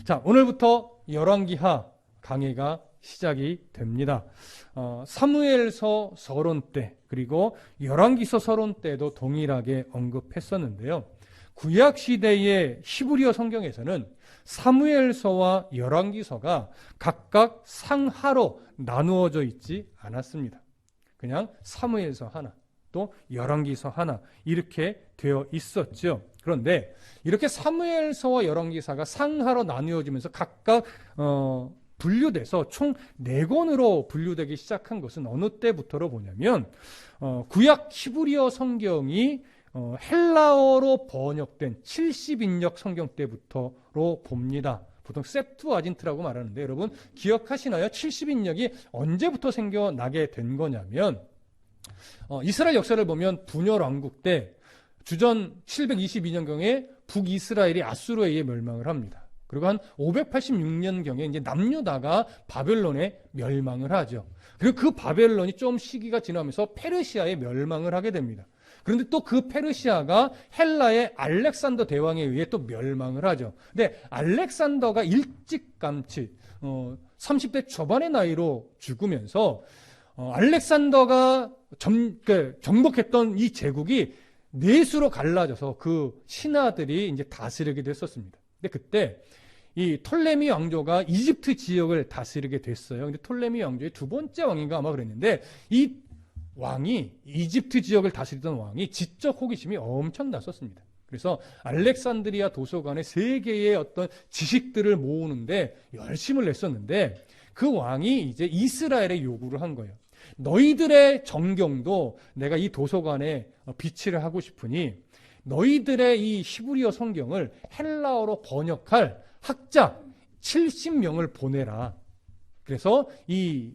자, 오늘부터 열왕기하 강해가 시작이 됩니다. 사무엘서 서론 때 그리고 열왕기서 서론 때도 동일하게 언급했었는데요. 구약 시대의 히브리어 성경에서는 사무엘서와 열왕기서가 각각 상하로 나누어져 있지 않았습니다. 그냥 사무엘서 하나, 또 열왕기서 하나 이렇게 되어 있었죠. 그런데 이렇게 사무엘서와 열왕기서가 상하로 나누어지면서 각각 분류돼서 총 4권으로 분류되기 시작한 것은 어느 때부터로 보냐면 구약 히브리어 성경이 헬라어로 번역된 70인역 성경 때부터로 봅니다. 보통 septuagint라고 말하는데 여러분 기억하시나요? 70인역이 언제부터 생겨나게 된 거냐면 이스라엘 역사를 보면 분열 왕국 때 주전 722년경에 북이스라엘이 아수르에 의해 멸망을 합니다. 그리고 한 586년경에 이제 남유다가 바벨론에 멸망을 하죠. 그리고 그 바벨론이 좀 시기가 지나면서 페르시아에 멸망을 하게 됩니다. 그런데 또 그 페르시아가 헬라의 알렉산더 대왕에 의해 또 멸망을 하죠. 근데 알렉산더가 일찌감치 30대 초반의 나이로 죽으면서 알렉산더가 정복했던 이 제국이 넷으로 갈라져서 그 신하들이 이제 다스리게 됐었습니다. 근데 그때 이 톨레미 왕조가 이집트 지역을 다스리게 됐어요. 근데 톨레미 왕조의 두 번째 왕인가 아마 그랬는데 이 왕이 이집트 지역을 다스리던 왕이 지적 호기심이 엄청났었습니다. 그래서 알렉산드리아 도서관에 세계의 어떤 지식들을 모으는데 열심을 냈었는데 그 왕이 이제 이스라엘에 요구를 한 거예요. 너희들의 정경도 내가 이 도서관에 비치를 하고 싶으니 너희들의 이 히브리어 성경을 헬라어로 번역할 학자 70명을 보내라. 그래서 이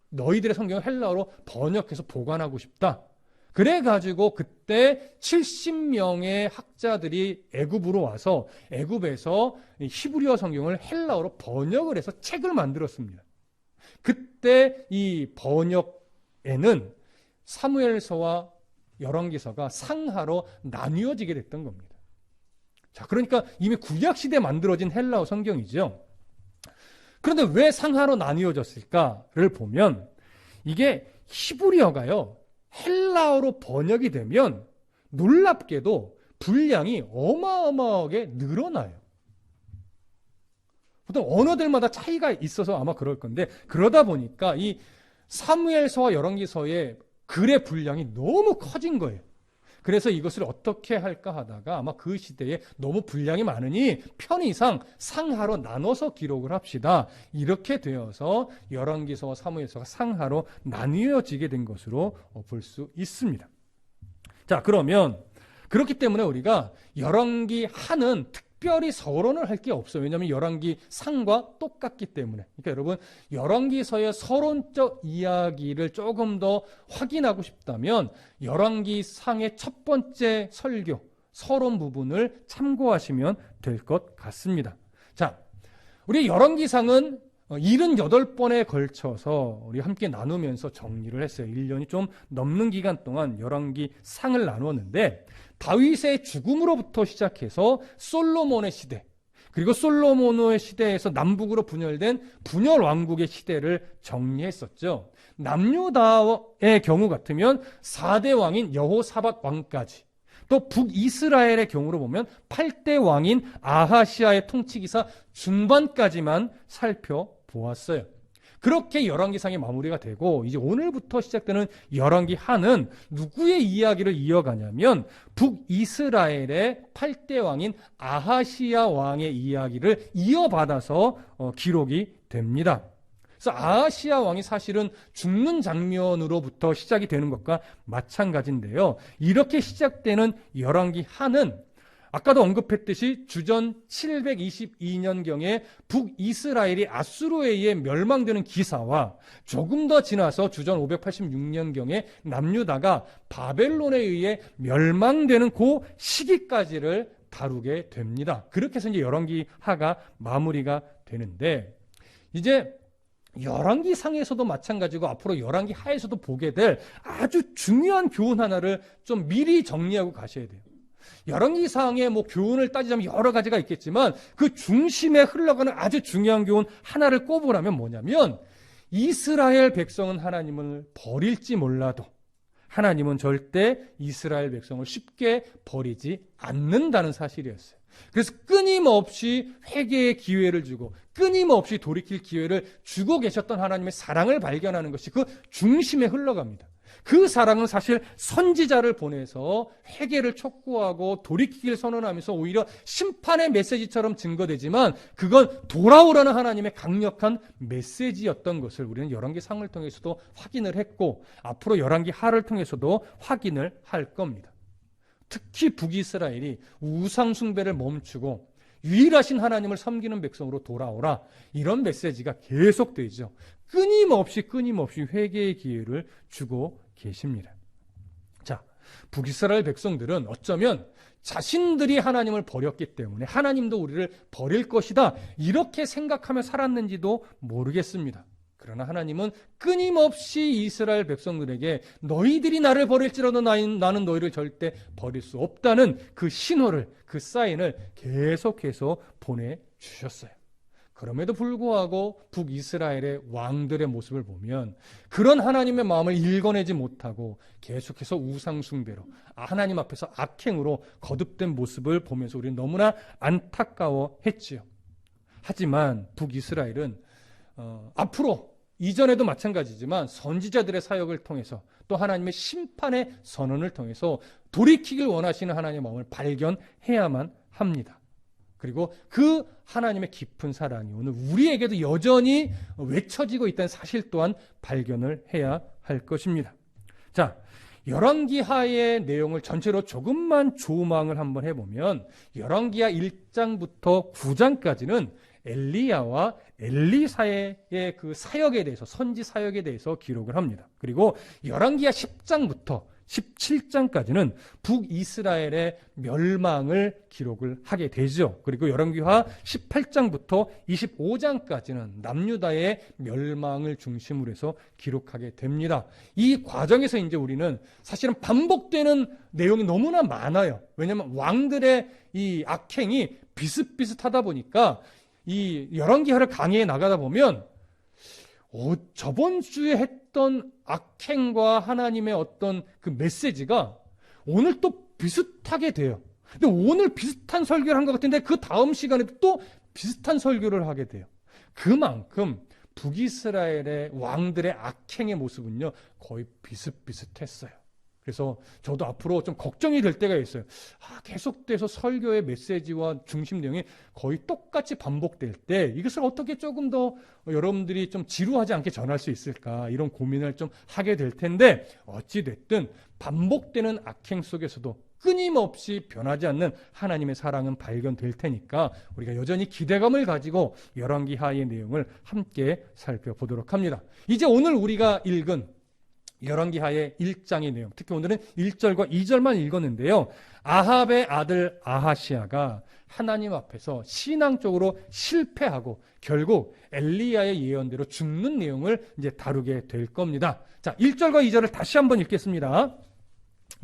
너희들의 성경을 헬라어로 번역해서 보관하고 싶다. 그래가지고 그때 70명의 학자들이 애굽으로 와서 애굽에서 히브리어 성경을 헬라어로 번역을 해서 책을 만들었습니다. 그때 이 번역에는 사무엘서와 열왕기서가 상하로 나뉘어지게 됐던 겁니다. 자, 그러니까 이미 구약시대에 만들어진 헬라어 성경이죠. 그런데 왜 상하로 나뉘어졌을까를 보면 이게 히브리어가요, 헬라어로 번역이 되면 놀랍게도 분량이 어마어마하게 늘어나요. 보통 언어들마다 차이가 있어서 아마 그럴 건데 그러다 보니까 이 사무엘서와 열왕기서의 글의 분량이 너무 커진 거예요. 그래서 이것을 어떻게 할까 하다가 아마 그 시대에 너무 분량이 많으니 편의상 상하로 나눠서 기록을 합시다. 이렇게 되어서 열왕기서와 사무엘서가 상하로 나뉘어지게 된 것으로 볼 수 있습니다. 자, 그러면 그렇기 때문에 우리가 열왕기 하는 특별히 서론을 할 게 없어요. 왜냐하면 열왕기 상과 똑같기 때문에. 그러니까 여러분 열왕기서의 서론적 이야기를 조금 더 확인하고 싶다면 열왕기 상의 첫 번째 설교, 서론 부분을 참고하시면 될 것 같습니다. 자, 우리 열왕기상은 78번에 걸쳐서 우리 함께 나누면서 정리를 했어요. 1년이 좀 넘는 기간 동안 열왕기 상을 나누었는데 다윗의 죽음으로부터 시작해서 솔로몬의 시대, 그리고 솔로몬의 시대에서 남북으로 분열된 분열 왕국의 시대를 정리했었죠. 남유다의 경우 같으면 4대 왕인 여호사밧 왕까지, 또 북이스라엘의 경우로 보면 8대 왕인 아하시아의 통치기사 중반까지만 살펴보았어요. 그렇게 열왕기상이 마무리가 되고 이제 오늘부터 시작되는 열왕기 하는 누구의 이야기를 이어가냐면 북이스라엘의 8대 왕인 아하시아 왕의 이야기를 이어받아서 기록이 됩니다. 그래서 아하시아 왕이 사실은 죽는 장면으로부터 시작이 되는 것과 마찬가지인데요. 이렇게 시작되는 열왕기 하는 아까도 언급했듯이 주전 722년경에 북이스라엘이 아수르에 의해 멸망되는 기사와 조금 더 지나서 주전 586년경에 남유다가 바벨론에 의해 멸망되는 그 시기까지를 다루게 됩니다. 그렇게 해서 이제 열왕기하가 마무리가 되는데 이제 열왕기상에서도 마찬가지고 앞으로 열왕기하에서도 보게 될 아주 중요한 교훈 하나를 좀 미리 정리하고 가셔야 돼요. 열왕기상의 교훈을 따지자면 여러 가지가 있겠지만 그 중심에 흘러가는 아주 중요한 교훈 하나를 꼽으라면 뭐냐면 이스라엘 백성은 하나님을 버릴지 몰라도 하나님은 절대 이스라엘 백성을 쉽게 버리지 않는다는 사실이었어요. 그래서 끊임없이 회개의 기회를 주고 끊임없이 돌이킬 기회를 주고 계셨던 하나님의 사랑을 발견하는 것이 그 중심에 흘러갑니다. 그 사랑은 사실 선지자를 보내서 회개를 촉구하고 돌이키기를 선언하면서 오히려 심판의 메시지처럼 증거되지만 그건 돌아오라는 하나님의 강력한 메시지였던 것을 우리는 열왕기상을 통해서도 확인을 했고 앞으로 열왕기하를 통해서도 확인을 할 겁니다. 특히 북이스라엘이 우상 숭배를 멈추고 유일하신 하나님을 섬기는 백성으로 돌아오라, 이런 메시지가 계속되죠. 끊임없이 회개의 기회를 주고 계십니다. 자, 북이스라엘 백성들은 어쩌면 자신들이 하나님을 버렸기 때문에 하나님도 우리를 버릴 것이다, 이렇게 생각하며 살았는지도 모르겠습니다. 그러나 하나님은 끊임없이 이스라엘 백성들에게 너희들이 나를 버릴지라도 나는 너희를 절대 버릴 수 없다는 그 신호를, 그 사인을 계속해서 보내주셨어요. 그럼에도 불구하고 북이스라엘의 왕들의 모습을 보면 그런 하나님의 마음을 읽어내지 못하고 계속해서 우상숭배로, 하나님 앞에서 악행으로 거듭된 모습을 보면서 우리는 너무나 안타까워했지요. 하지만 북이스라엘은 앞으로 이전에도 마찬가지지만 선지자들의 사역을 통해서 또 하나님의 심판의 선언을 통해서 돌이키길 원하시는 하나님의 마음을 발견해야만 합니다. 그리고 그 하나님의 깊은 사랑이 오늘 우리에게도 여전히 외쳐지고 있다는 사실 또한 발견을 해야 할 것입니다. 자, 열왕기하의 내용을 전체로 조금만 조망을 한번 해보면 열왕기하 1장부터 9장까지는 엘리야와 엘리사의 그 사역에 대해서, 선지 사역에 대해서 기록을 합니다. 그리고 열왕기하 10장부터 17장까지는 북이스라엘의 멸망을 기록을 하게 되죠. 그리고 열왕기하 18장부터 25장까지는 남유다의 멸망을 중심으로 해서 기록하게 됩니다. 이 과정에서 이제 우리는 사실은 반복되는 내용이 너무나 많아요. 왜냐하면 왕들의 이 악행이 비슷비슷하다 보니까 이 열왕기하를 강의해 나가다 보면 저번 주에 했던 악행과 하나님의 어떤 그 메시지가 오늘 또 비슷하게 돼요. 근데 오늘 비슷한 설교를 한 것 같은데 그 다음 시간에도 또 비슷한 설교를 하게 돼요. 그만큼 북이스라엘의 왕들의 악행의 모습은요 거의 비슷비슷했어요. 그래서 저도 앞으로 좀 걱정이 될 때가 있어요. 계속돼서 설교의 메시지와 중심 내용이 거의 똑같이 반복될 때 이것을 어떻게 조금 더 여러분들이 좀 지루하지 않게 전할 수 있을까, 이런 고민을 좀 하게 될 텐데 어찌됐든 반복되는 악행 속에서도 끊임없이 변하지 않는 하나님의 사랑은 발견될 테니까 우리가 여전히 기대감을 가지고 열왕기하의 내용을 함께 살펴보도록 합니다. 이제 오늘 우리가 읽은 열왕기하의 1장의 내용, 특히 오늘은 1절과 2절만 읽었는데요. 아합의 아들 아하시야가 하나님 앞에서 신앙적으로 실패하고 결국 엘리야의 예언대로 죽는 내용을 이제 다루게 될 겁니다. 자, 1절과 2절을 다시 한번 읽겠습니다.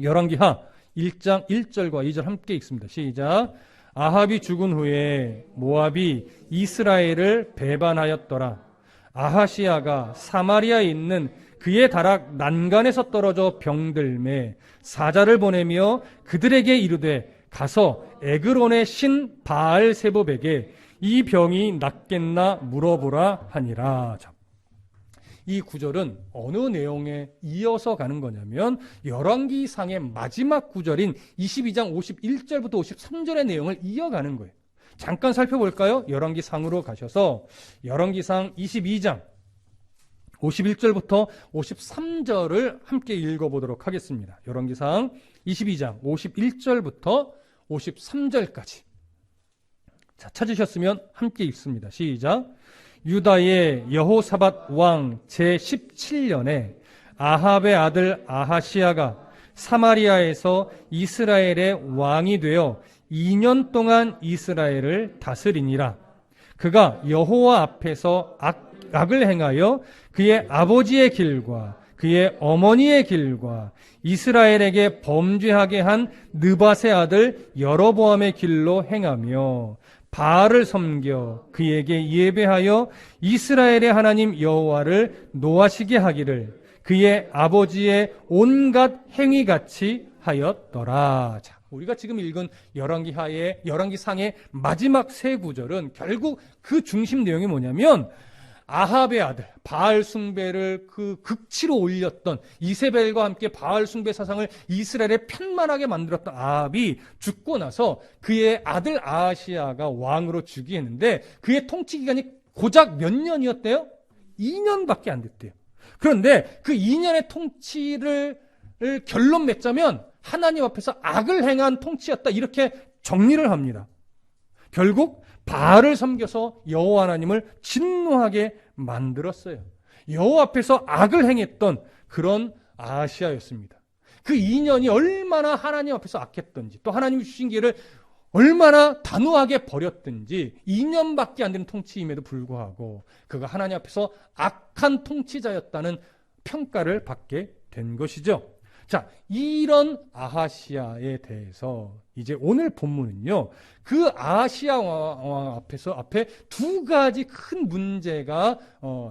열왕기하 1장 1절과 2절 함께 읽습니다. 시작. 아합이 죽은 후에 모압이 이스라엘을 배반하였더라. 아하시야가 사마리아에 있는 그의 다락 난간에서 떨어져 병들매 사자를 보내며 그들에게 이르되 가서 에그론의 신 바알세봅에게 이 병이 낫겠나 물어보라 하니라. 이 구절은 어느 내용에 이어서 가는 거냐면 열왕기상의 마지막 구절인 22장 51절부터 53절의 내용을 이어가는 거예요. 잠깐 살펴볼까요? 열왕기상으로 가셔서 열왕기상 22장 51절부터 53절을 함께 읽어보도록 하겠습니다. 열왕기상 22장 51절부터 53절까지. 자, 찾으셨으면 함께 읽습니다. 시작. 유다의 여호사밧 왕 제17년에 아합의 아들 아하시야가 사마리아에서 이스라엘의 왕이 되어 2년 동안 이스라엘을 다스리니라. 그가 여호와 앞에서 악을 행하여 그의 아버지의 길과 그의 어머니의 길과 이스라엘에게 범죄하게 한 느밧의 아들 여로보암의 길로 행하며 바알을 섬겨 그에게 예배하여 이스라엘의 하나님 여호와를 노하시게 하기를 그의 아버지의 온갖 행위같이 하였더라. 자, 우리가 지금 읽은 열왕기상의 마지막 세 구절은 결국 그 중심 내용이 뭐냐면 아합의 아들 바알 숭배를 그 극치로 올렸던 이세벨과 함께 바알 숭배 사상을 이스라엘에 편만하게 만들었던 아합이 죽고 나서 그의 아들 아하시야가 왕으로 즉위했는데 그의 통치 기간이 고작 몇 년이었대요? 2년밖에 안 됐대요. 그런데 그 2년의 통치를 결론 맺자면 하나님 앞에서 악을 행한 통치였다, 이렇게 정리를 합니다. 결국 바알을 섬겨서 여호와 하나님을 진노하게 만들었어요. 여호와 앞에서 악을 행했던 그런 아하시야였습니다. 그 2년이 얼마나 하나님 앞에서 악했던지, 또 하나님이 주신 기회를 얼마나 단호하게 버렸든지 2년밖에 안 되는 통치임에도 불구하고 그가 하나님 앞에서 악한 통치자였다는 평가를 받게 된 것이죠. 자, 이런 아하시야에 대해서 이제 오늘 본문은요, 그 아하시야 왕 앞에 두 가지 큰 문제가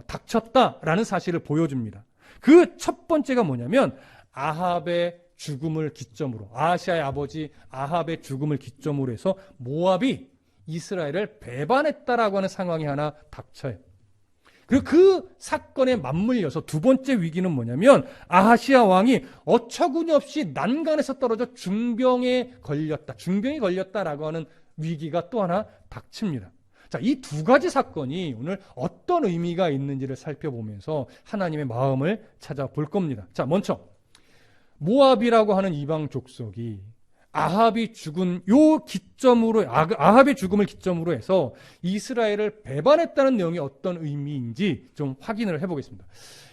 닥쳤다라는 사실을 보여줍니다. 그 첫 번째가 뭐냐면 아합의 죽음을 기점으로, 아하시야의 아버지 아합의 죽음을 기점으로 해서 모압이 이스라엘을 배반했다라고 하는 상황이 하나 닥쳐요. 그리고 그 사건에 맞물려서 두 번째 위기는 뭐냐면 아하시야 왕이 어처구니없이 난간에서 떨어져 중병이 걸렸다라고 하는 위기가 또 하나 닥칩니다. 자, 이 두 가지 사건이 오늘 어떤 의미가 있는지를 살펴보면서 하나님의 마음을 찾아볼 겁니다. 자, 먼저 모압이라고 하는 이방 족속이 아합이 죽은 아합의 죽음을 기점으로 해서 이스라엘을 배반했다는 내용이 어떤 의미인지 좀 확인을 해보겠습니다.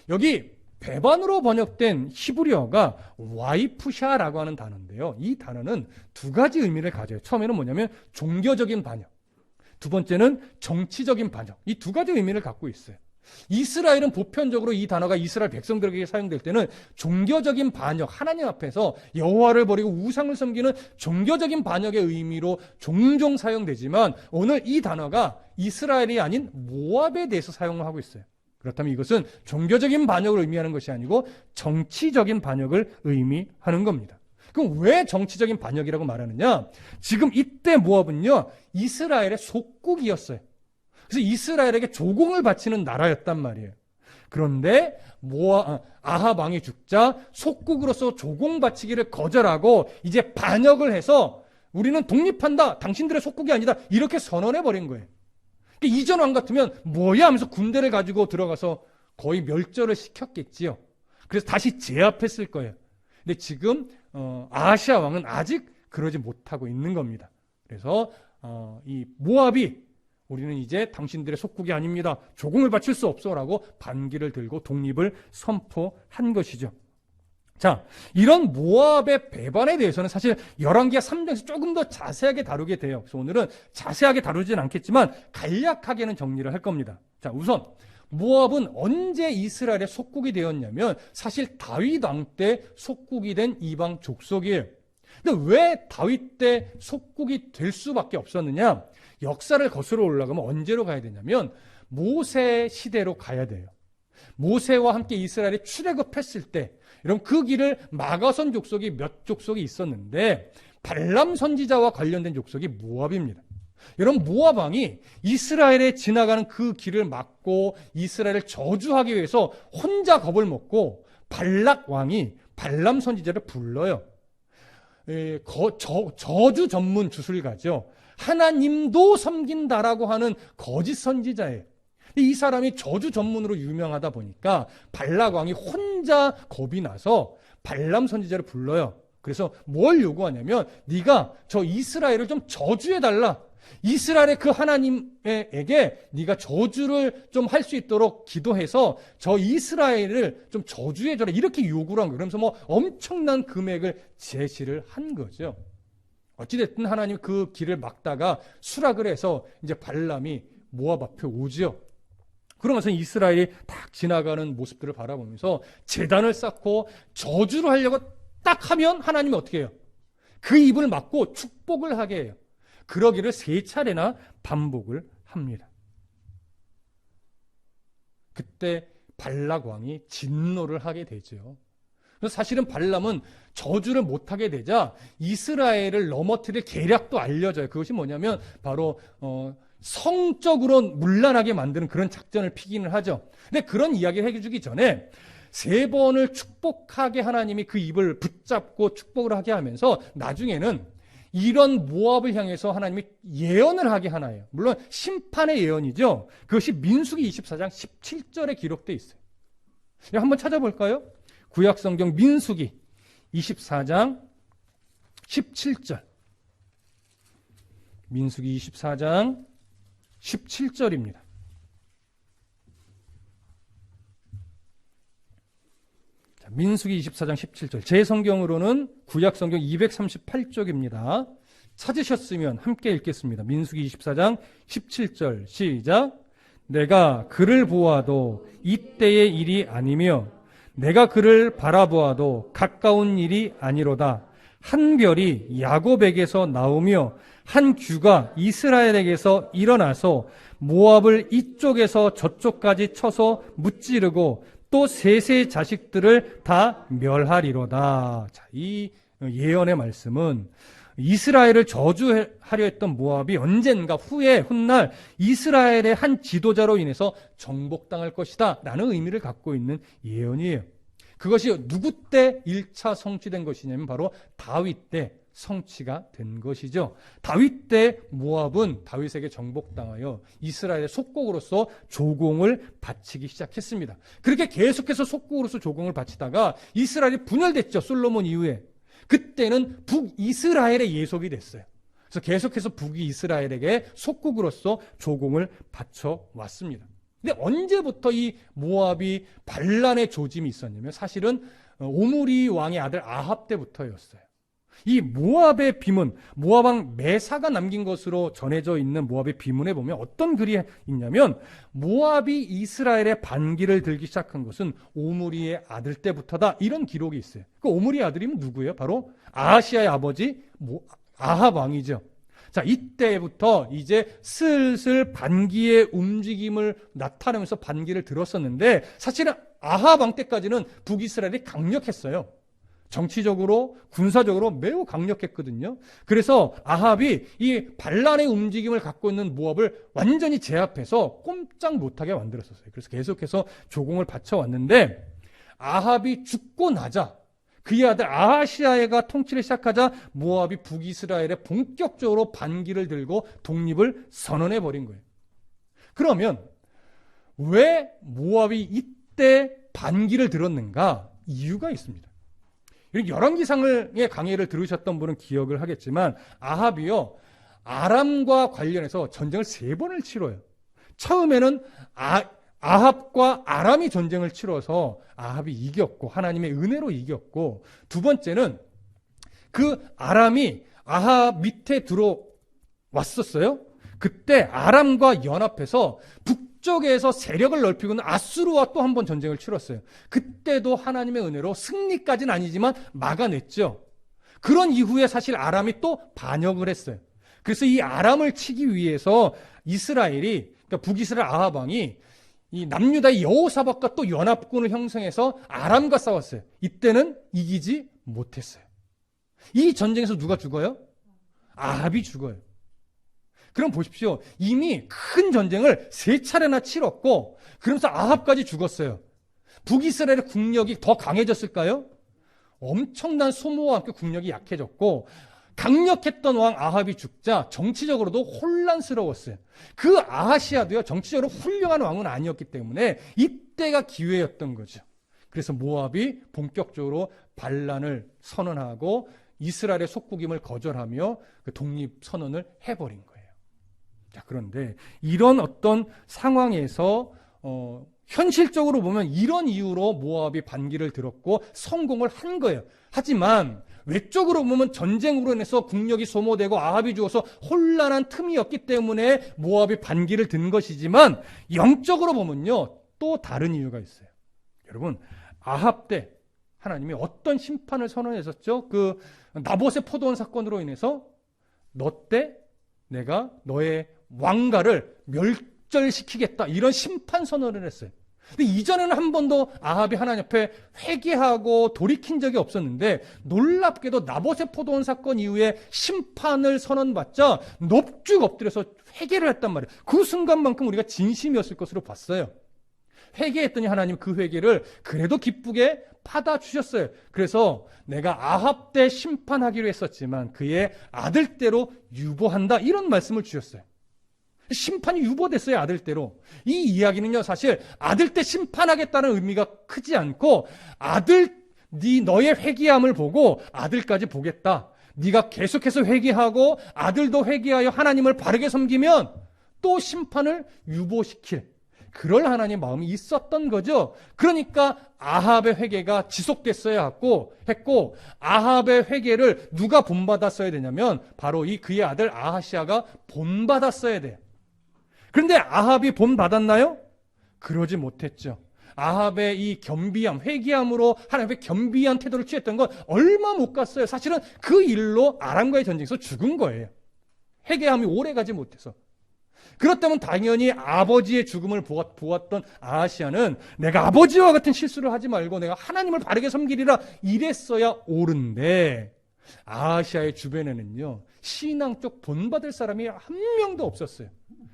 여기 배반으로 번역된 히브리어가 와이프샤라고 하는 단어인데요. 이 단어는 두 가지 의미를 가져요. 처음에는 뭐냐면 종교적인 반역, 두 번째는 정치적인 반역. 이 두 가지 의미를 갖고 있어요. 이스라엘은 보편적으로 이 단어가 이스라엘 백성들에게 사용될 때는 종교적인 반역, 하나님 앞에서 여호와를 버리고 우상을 섬기는 종교적인 반역의 의미로 종종 사용되지만 오늘 이 단어가 이스라엘이 아닌 모압에 대해서 사용을 하고 있어요. 그렇다면 이것은 종교적인 반역을 의미하는 것이 아니고 정치적인 반역을 의미하는 겁니다. 그럼 왜 정치적인 반역이라고 말하느냐? 지금 이때 모압은요, 이스라엘의 속국이었어요. 그래서 이스라엘에게 조공을 바치는 나라였단 말이에요. 그런데 아합 왕이 죽자 속국으로서 조공 바치기를 거절하고 이제 반역을 해서 우리는 독립한다, 당신들의 속국이 아니다, 이렇게 선언해버린 거예요. 이전 왕 같으면 뭐야 하면서 군대를 가지고 들어가서 거의 멸절을 시켰겠지요. 그래서 다시 제압했을 거예요. 근데 지금 아하시야 왕은 아직 그러지 못하고 있는 겁니다. 그래서 이 모압이 우리는 이제 당신들의 속국이 아닙니다, 조공을 바칠 수 없어라고 반기를 들고 독립을 선포한 것이죠. 자, 이런 모압의 배반에 대해서는 사실 열왕기하 3장에서 조금 더 자세하게 다루게 돼요. 그래서 오늘은 자세하게 다루진 않겠지만 간략하게는 정리를 할 겁니다. 자, 우선 모압은 언제 이스라엘의 속국이 되었냐면 사실 다윗 왕 때 속국이 된 이방 족속이에요. 근데 왜 다윗 때 속국이 될 수밖에 없었느냐? 역사를 거슬러 올라가면 언제로 가야 되냐면 모세 시대로 가야 돼요. 모세와 함께 이스라엘이 출애굽했을 때, 여러분 그 길을 막아선 족속이 몇 족속이 있었는데 발람 선지자와 관련된 족속이 모압입니다. 여러분 모압 왕이 이스라엘에 지나가는 그 길을 막고 이스라엘을 저주하기 위해서 혼자 겁을 먹고 발락 왕이 발람 선지자를 불러요. 저주 전문 주술가죠. 하나님도 섬긴다라고 하는 거짓 선지자예요. 이 사람이 저주 전문으로 유명하다 보니까 발락 왕이 혼자 겁이 나서 발람 선지자를 불러요. 그래서 뭘 요구하냐면 네가 저 이스라엘을 좀 저주해달라. 이스라엘의 그 하나님에게 네가 저주를 좀 할 수 있도록 기도해서 저 이스라엘을 좀 저주해줘라, 이렇게 요구를 한 거예요. 그러면서 뭐 엄청난 금액을 제시를 한 거죠. 어찌됐든 하나님 그 길을 막다가 수락을 해서 이제 발람이 모압 앞에 오죠. 그러면서 이스라엘이 딱 지나가는 모습들을 바라보면서 제단을 쌓고 저주를 하려고 딱 하면 하나님이 어떻게 해요? 그 입을 막고 축복을 하게 해요. 그러기를 3차례나 반복을 합니다. 그때 발락 왕이 진노를 하게 되죠. 그래서 사실은 발람은 저주를 못하게 되자 이스라엘을 넘어뜨릴 계략도 알려져요. 그것이 뭐냐면 바로 성적으로 문란하게 만드는 그런 작전을 피기는 하죠. 근데 그런 이야기를 해주기 전에 3번을 축복하게 하나님이 그 입을 붙잡고 축복을 하게 하면서 나중에는 이런 모압을 향해서 하나님이 예언을 하게 하나요. 물론 심판의 예언이죠. 그것이 민수기 24장 17절에 기록되어 있어요. 한번 찾아볼까요? 구약성경 민수기 24장 17절. 민수기 24장 17절입니다. 민수기 24장 17절. 제 성경으로는 구약성경 238쪽입니다. 찾으셨으면 함께 읽겠습니다. 민수기 24장 17절 시작. 내가 그를 보아도 이때의 일이 아니며 내가 그를 바라보아도 가까운 일이 아니로다. 한 별이 야곱에게서 나오며 한 규가 이스라엘에게서 일어나서 모압을 이쪽에서 저쪽까지 쳐서 무찌르고 또 셋의 자식들을 다 멸하리로다. 자, 이 예언의 말씀은 이스라엘을 저주하려 했던 모압이 언젠가 후에 훗날 이스라엘의 한 지도자로 인해서 정복당할 것이다 라는 의미를 갖고 있는 예언이에요. 그것이 누구 때 1차 성취된 것이냐면 바로 다윗 때 성취가 된 것이죠. 다윗 때 모압은 다윗에게 정복당하여 이스라엘의 속국으로서 조공을 바치기 시작했습니다. 그렇게 계속해서 속국으로서 조공을 바치다가 이스라엘이 분열됐죠. 솔로몬 이후에. 그때는 북이스라엘의 예속이 됐어요. 그래서 계속해서 북이스라엘에게 속국으로서 조공을 바쳐왔습니다. 근데 언제부터 이 모압이 반란의 조짐이 있었냐면 사실은 오므리 왕의 아들 아합 때부터였어요. 이 모압의 비문, 모압 왕 메사가 남긴 것으로 전해져 있는 모압의 비문에 보면 어떤 글이 있냐면 모압이 이스라엘의 반기를 들기 시작한 것은 오므리의 아들 때부터다. 이런 기록이 있어요. 그 오므리의 아들이면 누구예요? 바로 아하시아의 아버지 아합 왕이죠. 자, 이때부터 이제 슬슬 반기의 움직임을 나타내면서 반기를 들었었는데 사실은 아합 왕 때까지는 북이스라엘이 강력했어요. 정치적으로, 군사적으로 매우 강력했거든요. 그래서 아합이 이 반란의 움직임을 갖고 있는 모압을 완전히 제압해서 꼼짝 못하게 만들었었어요. 그래서 계속해서 조공을 바쳐왔는데 아합이 죽고 나자 그의 아들 아하시아가 통치를 시작하자 모압이 북이스라엘에 본격적으로 반기를 들고 독립을 선언해버린 거예요. 그러면 왜 모압이 이때 반기를 들었는가? 이유가 있습니다. 열왕기상의 강의를 들으셨던 분은 기억을 하겠지만 아합이요 아람과 관련해서 전쟁을 3번을 치러요. 처음에는 아합과 아람이 전쟁을 치러서 아합이 이겼고 하나님의 은혜로 이겼고, 두 번째는 그 아람이 아합 밑에 들어왔었어요. 그때 아람과 연합해서 북쪽에서 세력을 넓히고 있는 아수르와 또 한 번 전쟁을 치렀어요. 그때도 하나님의 은혜로 승리까지는 아니지만 막아냈죠. 그런 이후에 사실 아람이 또 반역을 했어요. 그래서 이 아람을 치기 위해서 이스라엘이, 그러니까 북이스라엘 아합 왕이 이 남유다의 여호사밧과 또 연합군을 형성해서 아람과 싸웠어요. 이때는 이기지 못했어요. 이 전쟁에서 누가 죽어요? 아합이 죽어요. 그럼 보십시오. 이미 큰 전쟁을 3차례나 치렀고 그러면서 아합까지 죽었어요. 북이스라엘의 국력이 더 강해졌을까요? 엄청난 소모와 함께 국력이 약해졌고 강력했던 왕 아합이 죽자 정치적으로도 혼란스러웠어요. 그 아하시아도요, 정치적으로 훌륭한 왕은 아니었기 때문에 이때가 기회였던 거죠. 그래서 모압이 본격적으로 반란을 선언하고 이스라엘의 속국임을 거절하며 그 독립 선언을 해버린 거예요. 자, 그런데 이런 어떤 상황에서 현실적으로 보면 이런 이유로 모압이 반기를 들었고 성공을 한 거예요. 하지만 외적으로 보면 전쟁으로 인해서 국력이 소모되고 아합이 죽어서 혼란한 틈이었기 때문에 모압이 반기를 든 것이지만 영적으로 보면요 또 다른 이유가 있어요. 여러분 아합 때 하나님이 어떤 심판을 선언했었죠? 그 나봇의 포도원 사건으로 인해서 너 때 내가 너의 왕가를 멸절시키겠다 이런 심판 선언을 했어요. 근데 이전에는 한 번도 아합이 하나님 앞에 회개하고 돌이킨 적이 없었는데 놀랍게도 나봇의 포도원 사건 이후에 심판을 선언받자 넙죽 엎드려서 회개를 했단 말이에요. 그 순간만큼 우리가 진심이었을 것으로 봤어요. 회개했더니 하나님 그 회개를 그래도 기쁘게 받아주셨어요. 그래서 내가 아합 때 심판하기로 했었지만 그의 아들대로 유보한다 이런 말씀을 주셨어요. 심판이 유보됐어요. 아들대로. 이 이야기는요 사실 아들 때 심판하겠다는 의미가 크지 않고 너의 회개함을 보고 아들까지 보겠다. 네가 계속해서 회개하고 아들도 회개하여 하나님을 바르게 섬기면 또 심판을 유보시킬 그럴 하나님의 마음이 있었던 거죠. 그러니까 아합의 회개가 지속됐어야 했고 아합의 회개를 누가 본받았어야 되냐면 바로 그의 아들 아하시아가 본받았어야 돼요. 그런데 아합이 본받았나요? 그러지 못했죠. 아합의 이 겸비함, 회개함으로 하나님의 겸비한 태도를 취했던 건 얼마 못 갔어요. 사실은 그 일로 아람과의 전쟁에서 죽은 거예요. 회개함이 오래 가지 못해서. 그렇다면 당연히 아버지의 죽음을 보았던 아하시아는 내가 아버지와 같은 실수를 하지 말고 내가 하나님을 바르게 섬기리라 이랬어야 옳은데 아하시아의 주변에는요 신앙적 본받을 사람이 한 명도 없었어요.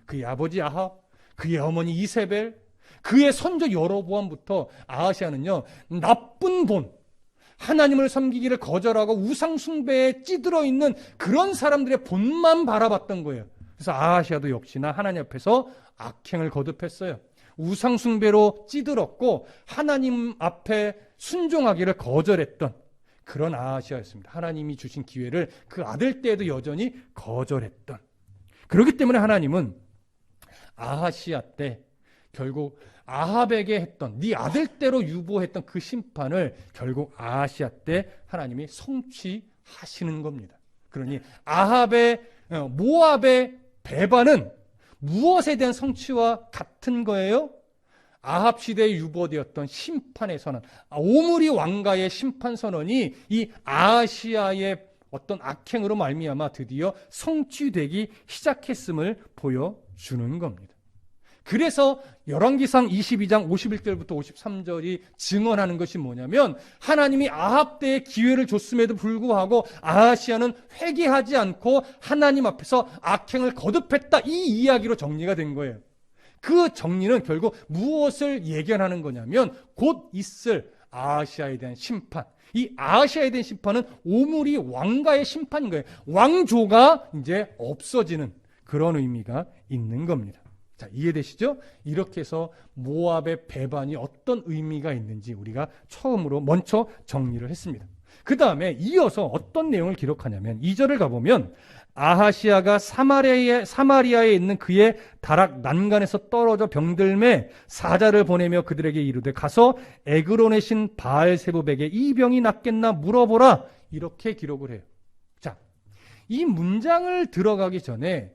그의 아버지 아합, 그의 어머니 이세벨, 그의 손자 여로보암부터 아하시아는요 나쁜 본, 하나님을 섬기기를 거절하고 우상 숭배에 찌들어 있는 그런 사람들의 본만 바라봤던 거예요. 그래서 아하시아도 역시나 하나님 앞에서 악행을 거듭했어요. 우상 숭배로 찌들었고 하나님 앞에 순종하기를 거절했던 그런 아하시아였습니다. 하나님이 주신 기회를 그 아들 때에도 여전히 거절했던. 그렇기 때문에 하나님은 아하시아 때 결국 아합에게 했던 네 아들 때로 유보했던 그 심판을 결국 아하시아 때 하나님이 성취하시는 겁니다. 그러니 모압의 배반은 무엇에 대한 성취와 같은 거예요? 아합 시대에 유보되었던 심판의 선언, 오므리 왕가의 심판 선언이 이 아하시아의 어떤 악행으로 말미암아 드디어 성취되기 시작했음을 보여주는 겁니다. 그래서 열왕기상 22장 51절부터 53절이 증언하는 것이 뭐냐면 하나님이 아합 때에 기회를 줬음에도 불구하고 아하시아는 회개하지 않고 하나님 앞에서 악행을 거듭했다 이 이야기로 정리가 된 거예요. 그 정리는 결국 무엇을 예견하는 거냐면 곧 있을 아하시아에 대한 심판. 이 아하시아에 대한 심판은 오므리 왕가의 심판인 거예요. 왕조가 이제 없어지는 그런 의미가 있는 겁니다. 자, 이해되시죠? 이렇게 해서 모압의 배반이 어떤 의미가 있는지 우리가 먼저 정리를 했습니다. 그 다음에 이어서 어떤 내용을 기록하냐면 2절을 가보면 아하시아가 사마리아에 있는 그의 다락 난간에서 떨어져 병들매 사자를 보내며 그들에게 이르되 가서 에그론의 신 바알세붑에게 이 병이 낫겠나 물어보라 이렇게 기록을 해요. 자, 이 문장을 들어가기 전에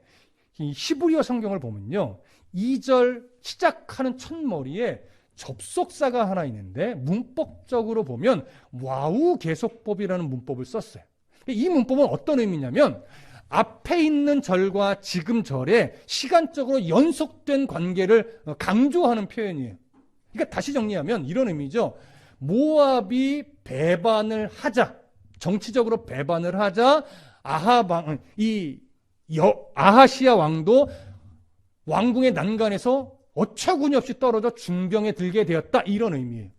이 히브리어 성경을 보면요 2절 시작하는 첫머리에 접속사가 하나 있는데 문법적으로 보면 와우 계속법이라는 문법을 썼어요. 이 문법은 어떤 의미냐면 앞에 있는 절과 지금 절에 시간적으로 연속된 관계를 강조하는 표현이에요. 그러니까 다시 정리하면 이런 의미죠. 모압이 배반을 하자, 정치적으로 배반을 하자 아하시아 왕도 왕궁의 난간에서 어처구니 없이 떨어져 중병에 들게 되었다 이런 의미예요.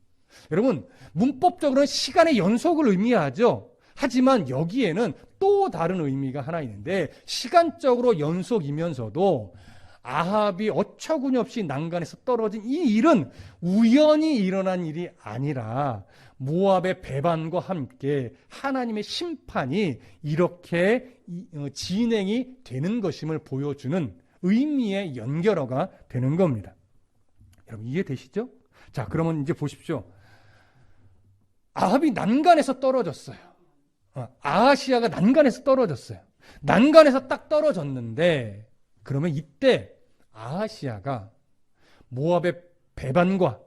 여러분 문법적으로는 시간의 연속을 의미하죠. 하지만 여기에는 또 다른 의미가 하나 있는데 시간적으로 연속이면서도 아합이 어처구니 없이 난간에서 떨어진 이 일은 우연히 일어난 일이 아니라 모압의 배반과 함께 하나님의 심판이 이렇게 진행이 되는 것임을 보여주는 의미의 연결어가 되는 겁니다. 여러분 이해되시죠? 자, 그러면 이제 보십시오. 아합이 난간에서 떨어졌어요. 아하시아가 난간에서 떨어졌어요. 난간에서 딱 떨어졌는데 그러면 이때 아하시아가 모압의 배반과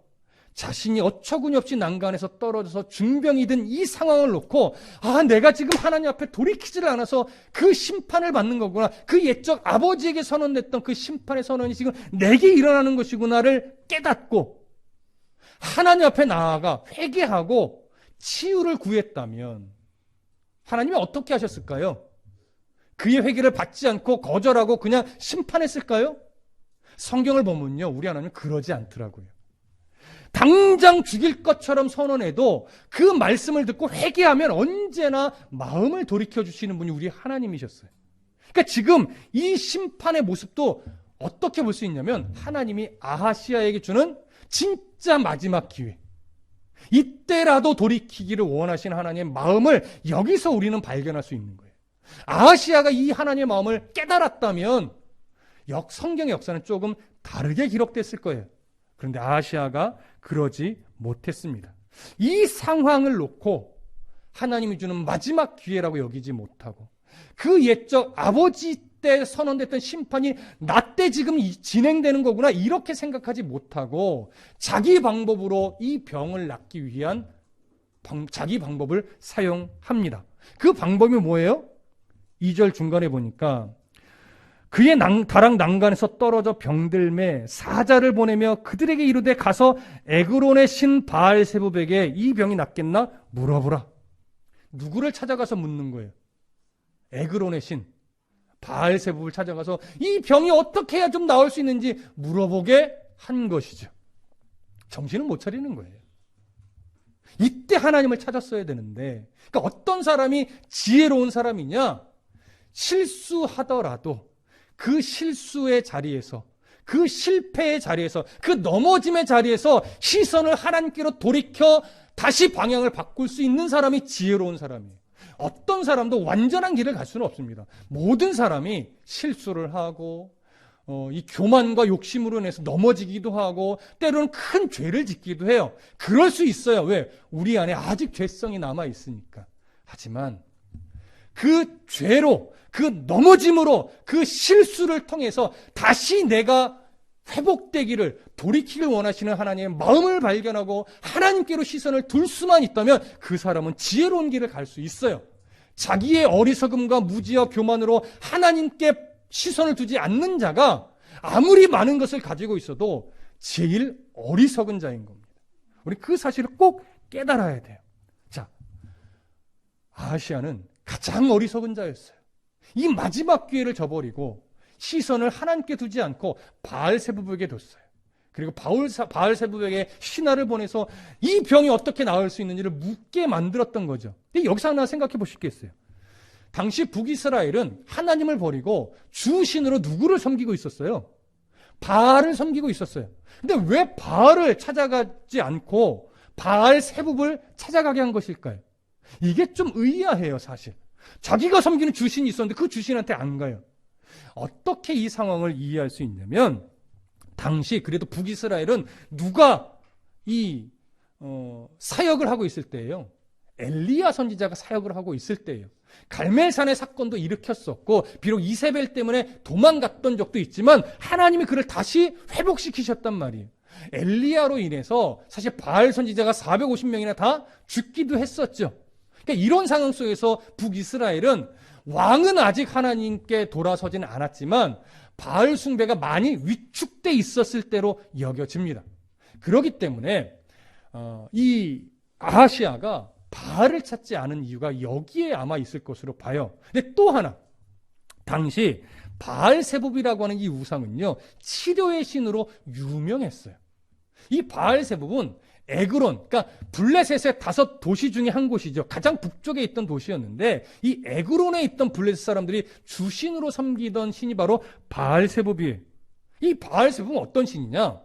자신이 어처구니 없이 난간에서 떨어져서 중병이 든 이 상황을 놓고 내가 지금 하나님 앞에 돌이키지를 않아서 그 심판을 받는 거구나. 그 옛적 아버지에게 선언됐던 그 심판의 선언이 지금 내게 일어나는 것이구나를 깨닫고 하나님 앞에 나아가 회개하고 치유를 구했다면 하나님이 어떻게 하셨을까요? 그의 회개를 받지 않고 거절하고 그냥 심판했을까요? 성경을 보면요, 우리 하나님은 그러지 않더라고요. 당장 죽일 것처럼 선언해도 그 말씀을 듣고 회개하면 언제나 마음을 돌이켜주시는 분이 우리 하나님이셨어요. 그러니까 지금 이 심판의 모습도 어떻게 볼 수 있냐면 하나님이 아하시아에게 주는 진짜 마지막 기회. 이때라도 돌이키기를 원하시는 하나님의 마음을 여기서 우리는 발견할 수 있는 거예요. 아하시아가 이 하나님의 마음을 깨달았다면 성경의 역사는 조금 다르게 기록됐을 거예요. 그런데 아하시아가 그러지 못했습니다. 이 상황을 놓고 하나님이 주는 마지막 기회라고 여기지 못하고 그 옛적 아버지 때 선언됐던 심판이 나 때 지금 진행되는 거구나 이렇게 생각하지 못하고 자기 방법으로 이 병을 낫기 위한 자기 방법을 사용합니다. 그 방법이 뭐예요? 2절 중간에 보니까 그의 다락 난간에서 떨어져 병들매 사자를 보내며 그들에게 이르되 가서 에그론의 신 바알세붑에게 이 병이 낫겠나 물어보라. 누구를 찾아가서 묻는 거예요? 에그론의 신 바알세붑을 찾아가서 이 병이 어떻게 해야 좀 나을 수 있는지 물어보게 한 것이죠. 정신을 못 차리는 거예요. 이때 하나님을 찾았어야 되는데, 그러니까 어떤 사람이 지혜로운 사람이냐? 실수하더라도 그 실수의 자리에서, 그 실패의 자리에서, 그 넘어짐의 자리에서 시선을 하나님께로 돌이켜 다시 방향을 바꿀 수 있는 사람이 지혜로운 사람이에요. 어떤 사람도 완전한 길을 갈 수는 없습니다. 모든 사람이 실수를 하고 이 교만과 욕심으로 인해서 넘어지기도 하고 때로는 큰 죄를 짓기도 해요. 그럴 수 있어요. 왜? 우리 안에 아직 죄성이 남아있으니까. 하지만 그 죄로, 그 넘어짐으로, 그 실수를 통해서 다시 내가 회복되기를, 돌이키길 원하시는 하나님의 마음을 발견하고 하나님께로 시선을 둘 수만 있다면 그 사람은 지혜로운 길을 갈 수 있어요. 자기의 어리석음과 무지와 교만으로 하나님께 시선을 두지 않는 자가 아무리 많은 것을 가지고 있어도 제일 어리석은 자인 겁니다. 우리 그 사실을 꼭 깨달아야 돼요. 자, 아하시아는 가장 어리석은 자였어요. 이 마지막 기회를 저버리고 시선을 하나님께 두지 않고 바알세붑에게 뒀어요. 그리고 바알세붑에게 신하를 보내서 이 병이 어떻게 나을 수 있는지를 묻게 만들었던 거죠. 여기서 하나 생각해 보시겠어요? 당시 북이스라엘은 하나님을 버리고 주신으로 누구를 섬기고 있었어요? 바알을 섬기고 있었어요. 근데 왜 바알을 찾아가지 않고 바알세붑을 찾아가게 한 것일까요? 이게 좀 의아해요, 사실. 자기가 섬기는 주신이 있었는데 그 주신한테 안 가요. 어떻게 이 상황을 이해할 수 있냐면 당시 그래도 북이스라엘은 누가 이 사역을 하고 있을 때예요. 엘리야 선지자가 사역을 하고 있을 때예요. 갈멜산의 사건도 일으켰었고 비록 이세벨 때문에 도망갔던 적도 있지만 하나님이 그를 다시 회복시키셨단 말이에요. 엘리야로 인해서 사실 바알 선지자가 450명이나 다 죽기도 했었죠. 그러니까 이런 상황 속에서 북이스라엘은 왕은 아직 하나님께 돌아서지는 않았지만 바알 숭배가 많이 위축돼 있었을 때로 여겨집니다. 그렇기 때문에 이 아하시아가 바알을 찾지 않은 이유가 여기에 아마 있을 것으로 봐요. 근데 또 하나, 당시 바알세붑이라고 하는 이 우상은요, 치료의 신으로 유명했어요. 이 바알세붑은 에그론, 그러니까 블레셋의 5도시 중에 한 곳이죠. 가장 북쪽에 있던 도시였는데 이 에그론에 있던 블레셋 사람들이 주신으로 섬기던 신이 바로 바알세붑이에요. 이 바알세붑은 어떤 신이냐?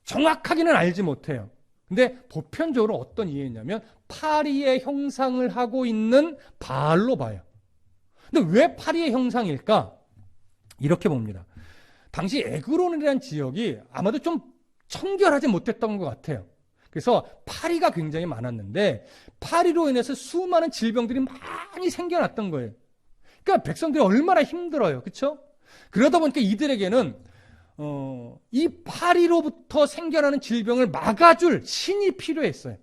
정확하게는 알지 못해요. 근데 보편적으로 어떤 이해냐면 파리의 형상을 하고 있는 바알로 봐요. 근데 왜 파리의 형상일까? 이렇게 봅니다. 당시 에그론이라는 지역이 아마도 좀 청결하지 못했던 것 같아요. 그래서 파리가 굉장히 많았는데 파리로 인해서 수많은 질병들이 많이 생겨났던 거예요. 그러니까 백성들이 얼마나 힘들어요. 그렇죠? 그러다 보니까 이들에게는 이 파리로부터 생겨나는 질병을 막아줄 신이 필요했어요.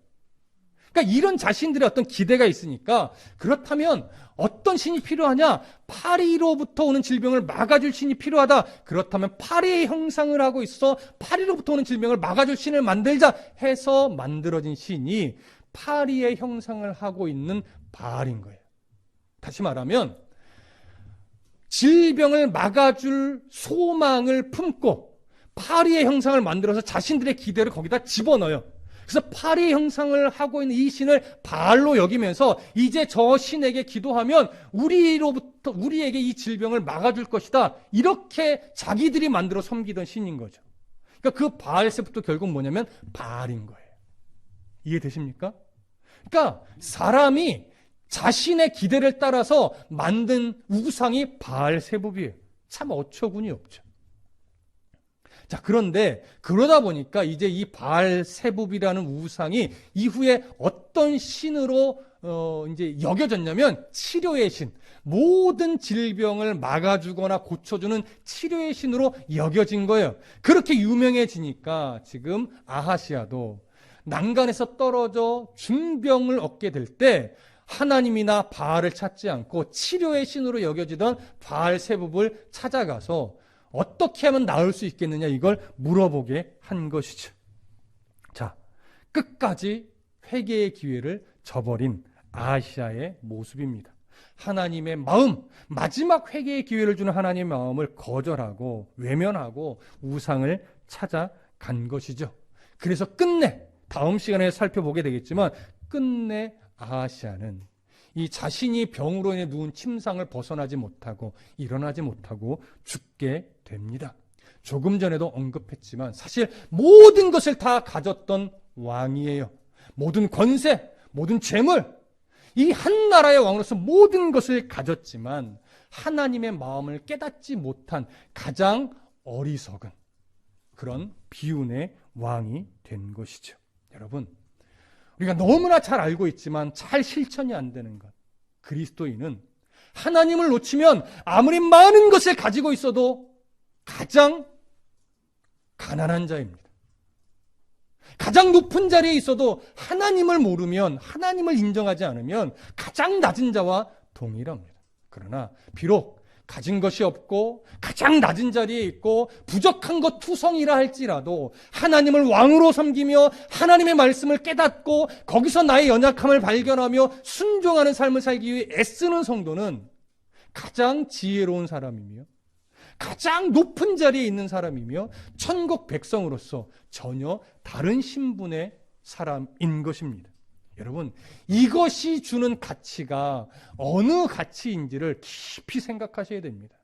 그러니까 이런 자신들의 어떤 기대가 있으니까 그렇다면 어떤 신이 필요하냐? 파리로부터 오는 질병을 막아줄 신이 필요하다. 그렇다면 파리의 형상을 하고 있어 파리로부터 오는 질병을 막아줄 신을 만들자 해서 만들어진 신이 파리의 형상을 하고 있는 바알인 거예요. 다시 말하면 질병을 막아줄 소망을 품고 파리의 형상을 만들어서 자신들의 기대를 거기다 집어넣어요. 그래서 파리의 형상을 하고 있는 이 신을 바알로 여기면서 이제 저 신에게 기도하면 우리에게 이 질병을 막아줄 것이다. 이렇게 자기들이 만들어 섬기던 신인 거죠. 그러니까 그 바알세부터 결국 뭐냐면 바알인 거예요. 이해되십니까? 그러니까 사람이 자신의 기대를 따라서 만든 우상이 바알세붑이에요. 참 어처구니 없죠. 자, 그런데 그러다 보니까 이제 이 바알세붑이라는 우상이 이후에 어떤 신으로 이제 여겨졌냐면 치료의 신, 모든 질병을 막아주거나 고쳐주는 치료의 신으로 여겨진 거예요. 그렇게 유명해지니까 지금 아하시아도 난간에서 떨어져 중병을 얻게 될 때 하나님이나 바알을 찾지 않고 치료의 신으로 여겨지던 바알세붑을 찾아가서 어떻게 하면 나을 수 있겠느냐 이걸 물어보게 한 것이죠. 자, 끝까지 회개의 기회를 저버린 아하시아의 모습입니다. 하나님의 마음, 마지막 회개의 기회를 주는 하나님의 마음을 거절하고 외면하고 우상을 찾아간 것이죠. 그래서 끝내 다음 시간에 살펴보게 되겠지만 끝내 아하시아는 이 자신이 병으로 인해 누운 침상을 벗어나지 못하고 일어나지 못하고 죽게 됩니다. 조금 전에도 언급했지만 사실 모든 것을 다 가졌던 왕이에요. 모든 권세, 모든 재물, 이 한 나라의 왕으로서 모든 것을 가졌지만 하나님의 마음을 깨닫지 못한 가장 어리석은 그런 비운의 왕이 된 것이죠. 여러분, 우리가 너무나 잘 알고 있지만 잘 실천이 안 되는 것. 그리스도인은 하나님을 놓치면 아무리 많은 것을 가지고 있어도 가장 가난한 자입니다. 가장 높은 자리에 있어도 하나님을 모르면, 하나님을 인정하지 않으면 가장 낮은 자와 동일합니다. 그러나 비록 가진 것이 없고 가장 낮은 자리에 있고 부족한 것 투성이라 할지라도 하나님을 왕으로 섬기며 하나님의 말씀을 깨닫고 거기서 나의 연약함을 발견하며 순종하는 삶을 살기 위해 애쓰는 성도는 가장 지혜로운 사람이며 가장 높은 자리에 있는 사람이며 천국 백성으로서 전혀 다른 신분의 사람인 것입니다. 여러분, 이것이 주는 가치가 어느 가치인지를 깊이 생각하셔야 됩니다.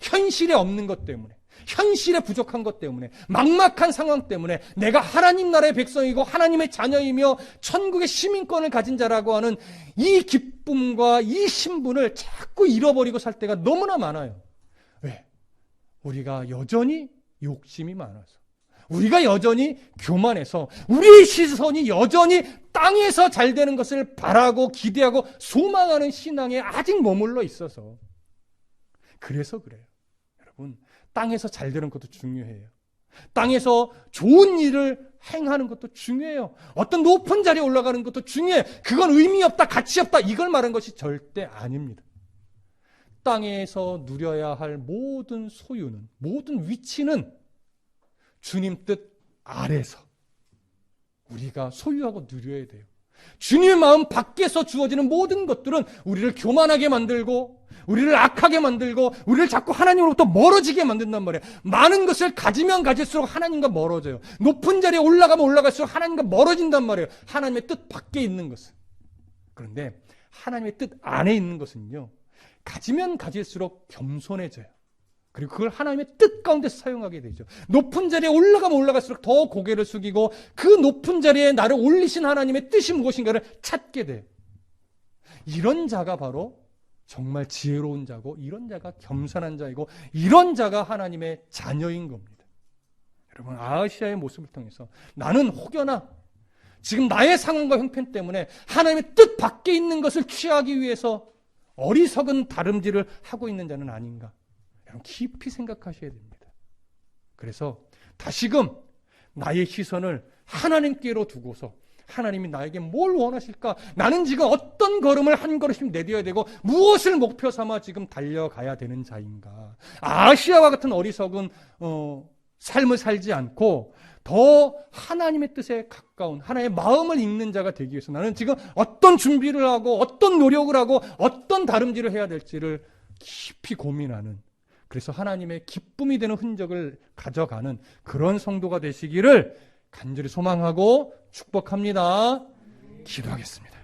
현실에 없는 것 때문에, 현실에 부족한 것 때문에, 막막한 상황 때문에 내가 하나님 나라의 백성이고 하나님의 자녀이며 천국의 시민권을 가진 자라고 하는 이 기쁨과 이 신분을 자꾸 잃어버리고 살 때가 너무나 많아요. 왜? 우리가 여전히 욕심이 많아서, 우리가 여전히 교만해서, 우리의 시선이 여전히 땅에서 잘 되는 것을 바라고 기대하고 소망하는 신앙에 아직 머물러 있어서 그래서 그래요. 여러분, 땅에서 잘 되는 것도 중요해요. 땅에서 좋은 일을 행하는 것도 중요해요. 어떤 높은 자리에 올라가는 것도 중요해요. 그건 의미 없다, 가치 없다 이걸 말한 것이 절대 아닙니다. 땅에서 누려야 할 모든 소유는, 모든 위치는 주님 뜻 아래서 우리가 소유하고 누려야 돼요. 주님의 마음 밖에서 주어지는 모든 것들은 우리를 교만하게 만들고 우리를 악하게 만들고 우리를 자꾸 하나님으로부터 멀어지게 만든단 말이에요. 많은 것을 가지면 가질수록 하나님과 멀어져요. 높은 자리에 올라가면 올라갈수록 하나님과 멀어진단 말이에요. 하나님의 뜻 밖에 있는 것은. 그런데 하나님의 뜻 안에 있는 것은요, 가지면 가질수록 겸손해져요. 그리고 그걸 하나님의 뜻 가운데서 사용하게 되죠. 높은 자리에 올라가면 올라갈수록 더 고개를 숙이고 그 높은 자리에 나를 올리신 하나님의 뜻이 무엇인가를 찾게 돼요. 이런 자가 바로 정말 지혜로운 자고, 이런 자가 겸손한 자이고, 이런 자가 하나님의 자녀인 겁니다. 여러분, 아하시아의 모습을 통해서 나는 혹여나 지금 나의 상황과 형편 때문에 하나님의 뜻 밖에 있는 것을 취하기 위해서 어리석은 다름질을 하고 있는 자는 아닌가? 여러분 깊이 생각하셔야 됩니다. 그래서 다시금 나의 시선을 하나님께로 두고서 하나님이 나에게 뭘 원하실까? 나는 지금 어떤 걸음을 한 걸음씩 내뎌야 되고 무엇을 목표 삼아 지금 달려가야 되는 자인가? 아시아와 같은 어리석은 삶을 살지 않고 더 하나님의 뜻에 가까운 하나님의 마음을 읽는 자가 되기 위해서 나는 지금 어떤 준비를 하고 어떤 노력을 하고 어떤 다름질을 해야 될지를 깊이 고민하는, 그래서 하나님의 기쁨이 되는 흔적을 가져가는 그런 성도가 되시기를 간절히 소망하고 축복합니다. 기도하겠습니다.